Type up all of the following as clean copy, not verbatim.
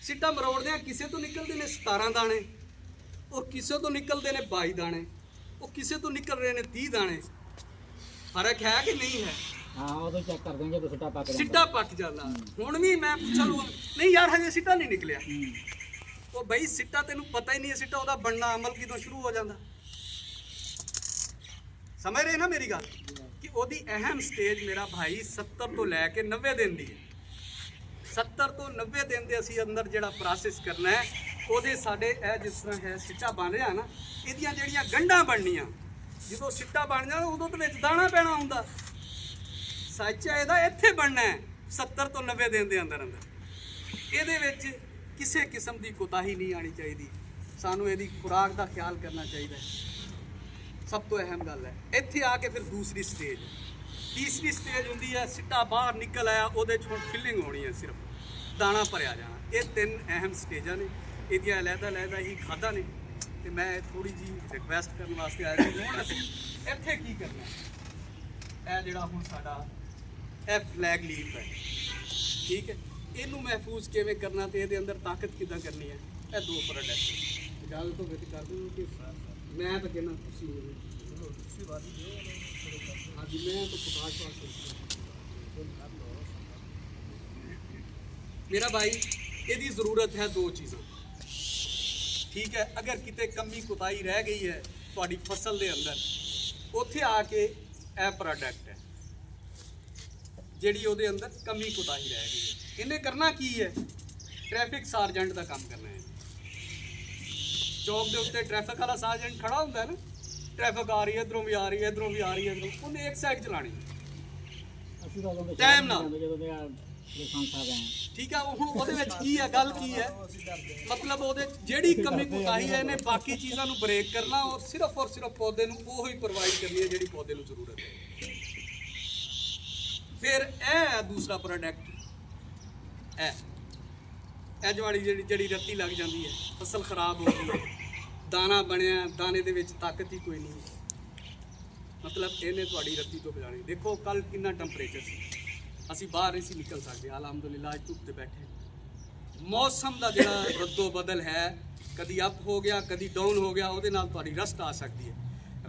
ਸਿੱਟਾ ਮਰੋੜਦੇ ਕਿਸੇ ਤੋਂ ਨਿਕਲਦੇ ਨੇ 17 ਦਾਣੇ, ਔਰ ਕਿਸੇ ਤੋਂ ਨਿਕਲਦੇ ਨੇ 22 ਦਾਣੇ, ਉਹ ਕਿਸੇ ਤੋਂ ਨਿਕਲ ਰਹੇ ਨੇ 30 ਦਾਣੇ। ਫਰਕ ਹੈ ਕਿ ਨਹੀਂ ਹੈ? हाँ वो तो चेक कर देंगे तो सिट्टा पक ਸਿੱਟਾ ਪੱਕ ਜਾਂਦਾ। ਹੁਣ ਵੀ ਮੈਂ ਪੁੱਛਾਂ ਲੂ ਨਹੀਂ ਯਾਰ ਹਜੇ ਸਿੱਟਾ ਨਹੀਂ ਨਿਕਲਿਆ। ਉਹ ਬਈ ਸਿੱਟਾ ਤੈਨੂੰ ਪਤਾ ਹੀ ਨਹੀਂ ਹੈ ਸਿੱਟਾ ਉਹਦਾ ਬਣਨਾ ਅਮਲ ਕਿਦੋਂ ਸ਼ੁਰੂ ਹੋ ਜਾਂਦਾ। ਸਮਝ ਰਹੇ ਨਾ ਮੇਰੀ ਗੱਲ ਕਿ ਉਹਦੀ ਅਹਿਮ ਸਟੇਜ ਮੇਰਾ ਭਾਈ 70 ਤੋਂ ਲੈ ਕੇ 90 ਦਿਨ ਦੀ ਹੈ। 70 ਤੋਂ 90 ਦਿਨ ਦੇ ਅਸੀਂ ਅੰਦਰ ਜਿਹੜਾ ਪ੍ਰੋਸੈਸ ਕਰਨਾ ਹੈ ਉਹਦੇ ਸਾਡੇ ਇਹ ਜਿਸ ਤਰ੍ਹਾਂ ਹੈ ਸਿੱਟਾ ਬਣ ਰਿਹਾ ਨਾ, ਇਹਦੀਆਂ ਜਿਹੜੀਆਂ ਗੰਢਾਂ ਬਣਨੀਆਂ, ਜਦੋਂ ਸਿੱਟਾ ਬਣ ਜਾਂਦਾ ਉਦੋਂ ਤੇ ਵਿੱਚ ਦਾਣਾ ਪੈਣਾ ਹੁੰਦਾ। ਸੱਚ ਹੈ ਇਹਦਾ ਇੱਥੇ ਬਣਨਾ ਹੈ 70 ਤੋਂ 90 ਦਿਨ ਦੇ ਅੰਦਰ ਅੰਦਰ। ਇਹਦੇ ਵਿੱਚ ਕਿਸੇ ਕਿਸਮ ਦੀ ਕੋਤਾਹੀ ਨਹੀਂ ਆਣੀ ਚਾਹੀਦੀ। ਸਾਨੂੰ ਇਹਦੀ ਖੁਰਾਕ ਦਾ ਖਿਆਲ ਕਰਨਾ ਚਾਹੀਦਾ ਹੈ, ਸਭ ਤੋਂ ਅਹਿਮ ਗੱਲ ਹੈ। ਇੱਥੇ ਆ ਕੇ ਫਿਰ ਦੂਸਰੀ ਸਟੇਜ, ਤੀਸਰੀ ਸਟੇਜ ਹੁੰਦੀ ਹੈ ਸਿੱਟਾ ਬਾਹਰ ਨਿਕਲ ਆਇਆ, ਉਹਦੇ 'ਚ ਹੁਣ ਫਿਲਿੰਗ ਹੋਣੀ ਹੈ, ਸਿਰਫ ਦਾਣਾ ਭਰਿਆ ਜਾਣਾ। ਇਹ 3 ਅਹਿਮ ਸਟੇਜਾਂ ਨੇ, ਇਹਦੀਆਂ ਅਲੱਗ-ਅਲੱਗ ਹੀ ਖਾਦਾਂ ਨੇ। ਤੇ ਮੈਂ ਥੋੜੀ ਜੀ ਰਿਕਵੈਸਟ ਕਰਨ ਵਾਸਤੇ ਆਇਆ ਸੀ। ਹੁਣ ਅਸੀਂ ਇੱਥੇ ਕੀ ਕਰਨਾ, ਇਹ ਜਿਹੜਾ ਹੁਣ ਸਾਡਾ ਇਹ ਫਲੈਗ ਲੀਫ ਹੈ, ਠੀਕ ਹੈ, ਇਹਨੂੰ ਮਹਿਫੂਜ਼ ਕਿਵੇਂ ਕਰਨਾ ਤੇ ਇਹਦੇ ਅੰਦਰ ਤਾਕਤ ਕਿੱਦਾਂ ਕਰਨੀ ਹੈ। ਇਹ 2 ਪ੍ਰੋਡਕਟ ਗੱਲ ਤੋਂ ਵਿੱਚ ਕਰ ਦੂੰ ਕਿ ਮੈਂ ਤਾਂ ਕਹਿੰਦਾ ਤੁਸੀਂ ਹਾਂਜੀ ਮੈਂ ਤਾਂ ਪ੍ਰਕਾਸ਼ ਮੇਰਾ ਭਾਈ ਇਹਦੀ ਜ਼ਰੂਰਤ ਹੈ 2 ਚੀਜ਼ਾਂ, ਠੀਕ ਹੈ। ਅਗਰ ਕਿਤੇ ਕਮੀ ਕੁਤਾਹੀ ਰਹਿ ਗਈ ਹੈ ਤੁਹਾਡੀ ਫਸਲ ਦੇ ਅੰਦਰ, ਉੱਥੇ ਆ ਕੇ ਇਹ ਪ੍ਰੋਡਕਟ ਹੈ ਜਿਹੜੀ ਉਹਦੇ ਅੰਦਰ ਕਮੀ ਕੁਤਾਹੀ ਰਹਿ ਗਈ ਹੈ। ਇਹਨੇ ਕਰਨਾ ਕੀ ਹੈ, ਟ੍ਰੈਫਿਕ ਸਾਰਜੈਂਟ ਦਾ ਕੰਮ ਕਰਨਾ ਹੈ। ਚੌਕ ਦੇ ਉੱਤੇ ਟ੍ਰੈਫਿਕ ਵਾਲਾ ਸਾਰਜੈਂਟ ਖੜਾ ਹੁੰਦਾ ਹੈ ਨਾ, ਟ੍ਰੈਫਿਕ ਆ ਰਹੀ ਹੈ ਇਧਰੋਂ ਵੀ ਆ ਰਹੀ ਹੈ ਇਧਰੋਂ ਵੀ ਆ ਰਹੀ ਹੈ, ਉਹਨੇ ਇੱਕ ਸਾਈਡ ਚਲਾਣੀ ਟਾਈਮ ਨਾਲ, ਠੀਕ ਹੈ। ਹੁਣ ਉਹਦੇ ਵਿੱਚ ਕੀ ਹੈ, ਗੱਲ ਕੀ ਹੈ, ਮਤਲਬ ਉਹਦੇ ਜਿਹੜੀ ਕਮੀ ਕੁਤਾਹੀ ਹੈ ਇਹਨੇ ਬਾਕੀ ਚੀਜ਼ਾਂ ਨੂੰ ਬ੍ਰੇਕ ਕਰਨਾ ਔਰ ਸਿਰਫ ਪੌਦੇ ਨੂੰ ਉਹੀ ਪ੍ਰੋਵਾਈਡ ਕਰਨੀ ਹੈ ਜਿਹੜੀ ਪੌਦੇ ਨੂੰ ਜ਼ਰੂਰਤ ਹੈ। ਫਿਰ ਇਹ ਦੂਸਰਾ ਪ੍ਰੋਡਕਟ ਇਹ ਜਵਾੜੀ ਜਿਹੜੀ ਰੱਤੀ ਲੱਗ ਜਾਂਦੀ ਹੈ, ਫਸਲ ਖਰਾਬ ਹੋ ਗਈ, ਦਾਣਾ ਬਣਿਆ, ਦਾਣੇ ਦੇ ਵਿੱਚ ਤਾਕਤ ਹੀ ਕੋਈ ਨਹੀਂ, ਮਤਲਬ ਇਹਨੇ ਤੁਹਾਡੀ ਰੱਤੀ ਤੋਂ ਬਚਾਉਣੀ। ਦੇਖੋ ਕੱਲ ਕਿੰਨਾ ਟੈਂਪਰੇਚਰ ਸੀ, ਅਸੀਂ ਬਾਹਰ ਨਹੀਂ ਸੀ ਨਿਕਲ ਸਕਦੇ, ਅਲਹਮਦੁਲਿਲਾ ਅੱਜ ਧੁੱਪ ਤੇ ਬੈਠੇ। ਮੌਸਮ ਦਾ ਜਿਹੜਾ ਰੱਦੋ ਬਦਲ ਹੈ, ਕਦੀ ਅਪ ਹੋ ਗਿਆ ਕਦੀ ਡਾਊਨ ਹੋ ਗਿਆ, ਉਹਦੇ ਨਾਲ ਤੁਹਾਡੀ ਰਸਟ ਆ ਸਕਦੀ ਹੈ।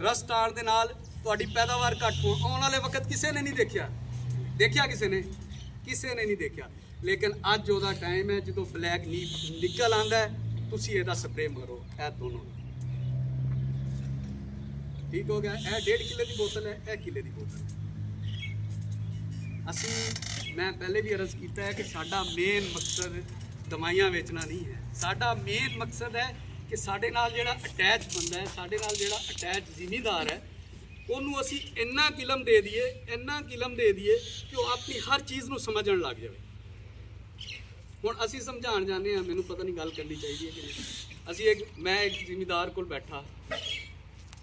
ਰਸਟ ਆਉਣ ਦੇ ਨਾਲ ਤੁਹਾਡੀ ਪੈਦਾਵਾਰ ਘੱਟ ਆਉਣ ਵਾਲੇ ਵਕਤ ਕਿਸੇ ਨੇ ਨਹੀਂ ਦੇਖਿਆ ਕਿਸੇ ਨੇ ਨਹੀਂ ਦੇਖਿਆ। ਲੇਕਿਨ ਅੱਜ ਉਹਦਾ ਟਾਈਮ ਹੈ ਜਦੋਂ ਬਲੈਕ ਲੀਫ ਨਿਕਲ ਆਉਂਦਾ ਹੈ, ਤੁਸੀਂ ਇਹਦਾ ਸਪਰੇ ਮਾਰੋ। ਇਹ ਦੋਨੋਂ ਠੀਕ ਹੋ ਗਿਆ। ਇਹ 1.5 ਕਿੱਲੇ ਦੀ ਬੋਤਲ ਹੈ, ਇਹ ਕਿੱਲੇ ਦੀ ਬੋਤਲ ਹੈ। ਮੈਂ ਪਹਿਲੇ ਵੀ ਅਰਜ਼ ਕੀਤਾ ਹੈ ਕਿ ਸਾਡਾ ਮੇਨ ਮਕਸਦ ਦਵਾਈਆਂ ਵੇਚਣਾ ਨਹੀਂ ਹੈ। ਸਾਡਾ ਮੇਨ ਮਕਸਦ ਹੈ ਕਿ ਸਾਡੇ ਨਾਲ ਜਿਹੜਾ ਅਟੈਚ ਬੰਦਾ ਹੈ, ਸਾਡੇ ਨਾਲ ਜਿਹੜਾ ਅਟੈਚ ਜ਼ਿਮੀਂਦਾਰ ਹੈ, ਉਹਨੂੰ ਅਸੀਂ ਇੰਨਾ ਕਿਲਮ ਦੇ ਦਈਏ ਕਿ ਉਹ ਆਪਣੀ ਹਰ ਚੀਜ਼ ਨੂੰ ਸਮਝਣ ਲੱਗ ਜਾਵੇ। ਹੁਣ ਅਸੀਂ ਸਮਝਾਉਣ ਜਾਂਦੇ ਹਾਂ, ਮੈਨੂੰ ਪਤਾ ਨਹੀਂ ਗੱਲ ਕਰਨੀ ਚਾਹੀਦੀ ਹੈ ਕਿ ਨਹੀਂ। ਮੈਂ ਇੱਕ ਜ਼ਿਮੀਂਦਾਰ ਕੋਲ ਬੈਠਾ,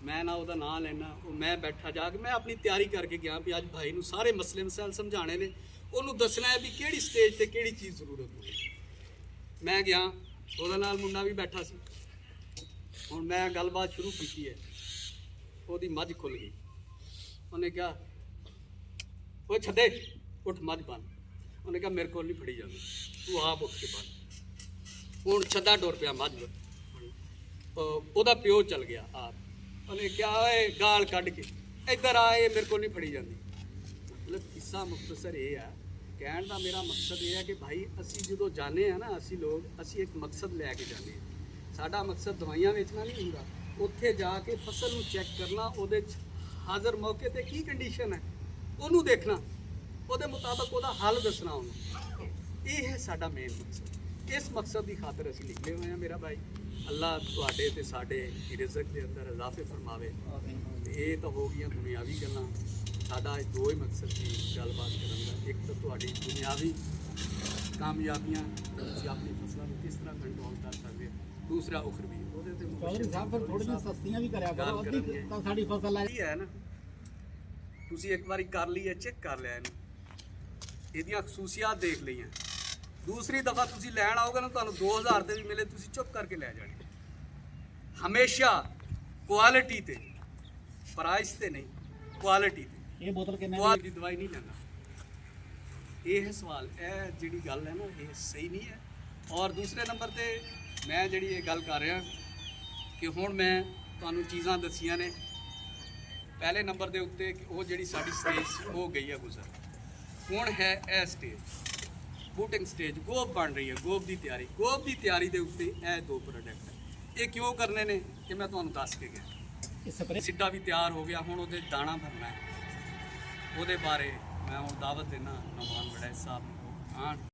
ਮੈਂ ਨਾ ਉਹਦਾ ਨਾਂ ਲੈਣਾ, ਉਹ ਮੈਂ ਬੈਠਾ ਜਾ ਕੇ ਮੈਂ ਆਪਣੀ ਤਿਆਰੀ ਕਰਕੇ ਗਿਆ ਵੀ ਅੱਜ ਭਾਈ ਨੂੰ ਸਾਰੇ ਮਸਲੇ ਮਸਾਇਲ ਸਮਝਾਉਣੇ ਨੇ, ਉਹਨੂੰ ਦੱਸਣਾ ਹੈ ਵੀ ਕਿਹੜੀ ਸਟੇਜ ਤੇ ਕਿਹੜੀ ਚੀਜ਼ ਜ਼ਰੂਰਤ ਹੋਵੇ। ਮੈਂ ਗਿਆ, ਉਹਦਾ ਨਾਲ ਮੁੰਡਾ ਵੀ ਬੈਠਾ ਸੀ। ਹੁਣ ਮੈਂ ਗੱਲਬਾਤ ਸ਼ੁਰੂ ਕੀਤੀ ਹੈ, ਉਹਦੀ ਮੱਝ ਖੁੱਲ ਗਈ। ਉਹਨੇ ਕਿਹਾ ਉਹ ਛੱਡੇ ਉੱਠ ਮੱਝ ਬੰਨ। ਉਹਨੇ ਕਿਹਾ ਮੇਰੇ ਕੋਲ ਨਹੀਂ ਫੜੀ ਜਾਂਦੀ, ਤੂੰ ਆਪ ਉੱਠ ਕੇ ਬੰਨ। ਹੁਣ ਛੱਡਾ ਡੋਰ ਪਿਆ ਮੱਝ, ਉਹਦਾ ਪਿਓ ਚੱਲ ਗਿਆ ਆਪ। ਉਹਨੇ ਕਿਹਾ ਓਏ ਗਾਲ ਕੱਢ ਕੇ ਇੱਧਰ ਆਏ, ਮੇਰੇ ਕੋਲ ਨਹੀਂ ਫੜੀ ਜਾਂਦੀ। ਮਤਲਬ ਕਿੱਸਾ ਮੁਖਤਸਰ ਇਹ ਆ, ਕਹਿਣ ਦਾ ਮੇਰਾ ਮਕਸਦ ਇਹ ਹੈ ਕਿ ਭਾਈ ਅਸੀਂ ਜਦੋਂ ਜਾਂਦੇ ਹਾਂ ਨਾ, ਅਸੀਂ ਇੱਕ ਮਕਸਦ ਲੈ ਕੇ ਜਾਂਦੇ ਹਾਂ। ਸਾਡਾ ਮਕਸਦ ਦਵਾਈਆਂ ਵੇਚਣਾ ਨਹੀਂ ਹੁੰਦਾ, ਉੱਥੇ ਜਾ ਕੇ ਫਸਲ ਨੂੰ ਚੈੱਕ ਕਰਨਾ, ਉਹਦੇ 'ਚ ਹਾਜ਼ਰ ਮੌਕੇ ਤੇ ਕੀ ਕੰਡੀਸ਼ਨ ਹੈ ਉਹਨੂੰ ਦੇਖਣਾ, ਉਹਦੇ ਮੁਤਾਬਕ ਉਹਦਾ ਹੱਲ ਦੱਸਣਾ ਉਹਨੂੰ। ਇਹ ਹੈ ਸਾਡਾ ਮੇਨ ਮਕਸਦ। ਇਸ ਮਕਸਦ ਦੀ ਖਾਤਰ ਅਸੀਂ ਨਿਕਲੇ ਹੋਏ ਹਾਂ ਮੇਰਾ ਭਾਈ। ਅੱਲਾਹ ਤੁਹਾਡੇ ਤੇ ਸਾਡੇ ਰਿਜ਼ਕ ਦੇ ਅੰਦਰ ਇਜ਼ਾਫੇ ਫਰਮਾਵੇ। ਇਹ ਤਾਂ ਹੋ ਗਈਆਂ ਦੁਨਿਆਵੀ ਗੱਲਾਂ। ਸਾਡਾ 2 ਹੀ ਮਕਸਦ ਸੀ ਗੱਲਬਾਤ ਕਰਨ ਦਾ। ਇੱਕ ਤਾਂ ਤੁਹਾਡੀ ਦੁਨਿਆਵੀ ਕਾਮਯਾਬੀਆਂ, ਤੁਸੀਂ ਆਪਣੀ ਫਸਲਾਂ ਨੂੰ ਕਿਸ ਤਰ੍ਹਾਂ ਕੰਟਰੋਲ ਕਰ ਸਕਦੇ ਹੋ, ਦੂਸਰਾ ਉਖਰਵੀ ਉਹਦੇ ਤੇ ਥੋੜੀਆਂ ਸਸਤੀਆਂ ਵੀ ਕਰਿਆ ਕਰੋ, ਤਾਂ ਸਾਡੀ ਫਸਲ ਹੈ ਨਾ। ਤੁਸੀਂ ਇੱਕ ਵਾਰੀ ਕਰ ਲਈ ਹੈ, ਚੈੱਕ ਕਰ ਲਿਆ ਇਹਨੂੰ, ਇਹਦੀਆਂ ਖਸੂਸੀਅਤ ਦੇਖ ਲਈਆਂ। ਦੂਸਰੀ ਦਫਾ ਤੁਸੀਂ ਲੈਣ ਆਓਗੇ ਨਾ, ਤੁਹਾਨੂੰ 2000 ਦੇ ਵੀ ਮਿਲੇ, ਤੁਸੀਂ ਚੁੱਪ ਕਰਕੇ ਲੈ ਜਾਣੀ। ਹਮੇਸ਼ਾ ਕੁਆਲਿਟੀ ਤੇ, ਪ੍ਰਾਈਸ ਤੇ ਨਹੀਂ, ਕੁਆਲਿਟੀ ਤੇ। ਇਹ ਬੋਤਲ ਕਿੰਨੇ ਦੀ ਦਵਾਈ ਨਹੀਂ ਲੈਂਦਾ। ਇਹ ਹੈ ਸਵਾਲ, ਇਹ ਜਿਹੜੀ ਗੱਲ ਹੈ ਨਾ, ਇਹ ਸਹੀ ਨਹੀਂ ਹੈ। ਔਰ ਦੂਸਰੇ ਨੰਬਰ ਤੇ ਮੈਂ ਜਿਹੜੀ ਇਹ ਗੱਲ ਕਰ ਰਿਹਾ ਕਿ ਹੁਣ ਮੈਂ ਤੁਹਾਨੂੰ ਚੀਜ਼ਾਂ ਦੱਸੀਆਂ ਨੇ। ਪਹਿਲੇ ਨੰਬਰ ਦੇ ਉੱਤੇ ਕਿ ਉਹ ਜਿਹੜੀ ਸਾਡੀ ਸਟੇਜ ਸੀ ਉਹ ਗਈ ਹੈ ਗੁਜ਼ਰ। ਹੁਣ ਹੈ ਇਹ ਸਟੇਜ ਬੂਟਿੰਗ ਸਟੇਜ, ਗੋਭ ਬਣ ਰਹੀ ਹੈ, ਗੋਭ ਦੀ ਤਿਆਰੀ। ਗੋਭ ਦੀ ਤਿਆਰੀ ਦੇ ਉੱਤੇ ਇਹ ਦੋ ਪ੍ਰੋਡਕਟ ਹੈ। ਇਹ ਕਿਉਂ ਕਰਨੇ ਨੇ ਕਿ ਮੈਂ ਤੁਹਾਨੂੰ ਦੱਸ ਕੇ ਗਿਆ। ਇਹ ਸਪਰੇ ਸਿੱਟਾ ਵੀ ਤਿਆਰ ਹੋ ਗਿਆ, ਹੁਣ ਉਹਦੇ ਦਾਣਾ ਭਰਨਾ ਹੈ। ਉਹਦੇ ਬਾਰੇ ਮੈਂ ਹੁਣ ਦਾਵਤ ਦੇਣਾ ਨੌਜਵਾਨ ਵੜੈਚ ਸਾਹਿਬ ਨੂੰ ਆਉਣ